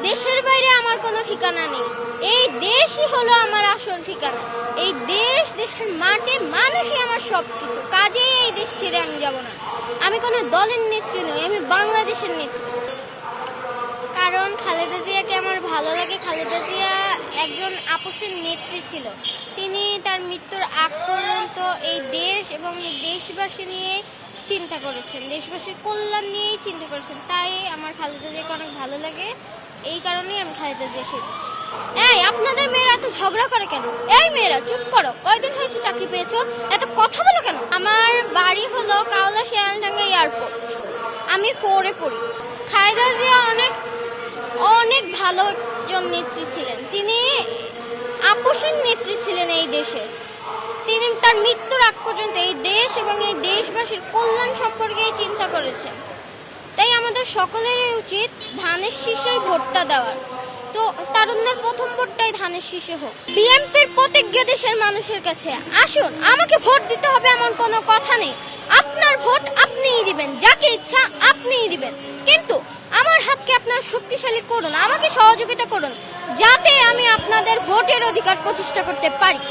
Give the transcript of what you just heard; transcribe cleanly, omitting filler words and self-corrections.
দেশের বাইরে আমার কোনো ঠিকানা নেই। এই দেশই হলো আমার আসল ঠিকানা। এই দেশ, দেশের মাটি, মানুষই আমার সবকিছু। কাজেই এই দেশ ছেড়ে আমি যাব না। আমি কোনো দলের নেত্রী নই, আমি বাংলাদেশের নেত্রী। কারণ খালেদা জিয়াকে আমার ভালো লাগে। খালেদা জিয়া একজন আপোষের নেত্রী ছিল। তিনি তার মৃত্যুর আগ পর্যন্ত এই দেশ এবং এই দেশবাসী নিয়ে চিন্তা করেছেন, দেশবাসীর কল্যাণ নিয়েই চিন্তা করেছেন। তাই আমার খালেদা জিয়াকে অনেক ভালো লাগে। এই কারণেই আমি খালেদা জিয়া সেজেছি। এই আপনাদের মেয়েরা এত ঝগড়া করে কেন? এই মেয়েরা চুপ করো, কয়দিন হয়েছে চাকরি পেয়েছো, এত কথা বলো কেন? আমার বাড়ি হলো কাওলা শিয়ালডাঙ্গা এয়ারপোর্ট। আমি 4-এ পড়ি। খালেদা জিয়া অনেক ভালো একজন নেত্রী ছিলেন। তিনি আপোষের নেত্রী ছিলেন এই দেশে। তিনি তার মৃত্যুর আগ পর্যন্ত এই দেশ এবং এই দেশবাসীর কল্যাণ সম্পর্কে চিন্তা করেছেন। তাই আমাদের সকলেরই উচিত ধানের শীষে ভোটটা দেওয়ার। তো তারুণ্যের প্রথম ভোটটাই ধানের শীষে হোক। বিএনপির প্রতিজ্ঞা দেশের মানুষের কাছে, আসুন আমাকে ভোট দিতে হবে এমন কোনো কথা নেই। আপনার ভোট আপনিই দিবেন, যাকে ইচ্ছা আপনিই দিবেন, কিন্তু আমার হাতকে আপনার শক্তিশালী করুন, আমাকে সহযোগিতা করুন, যাতে আমি আপনাদের ভোটের অধিকার প্রতিষ্ঠা করতে পারি।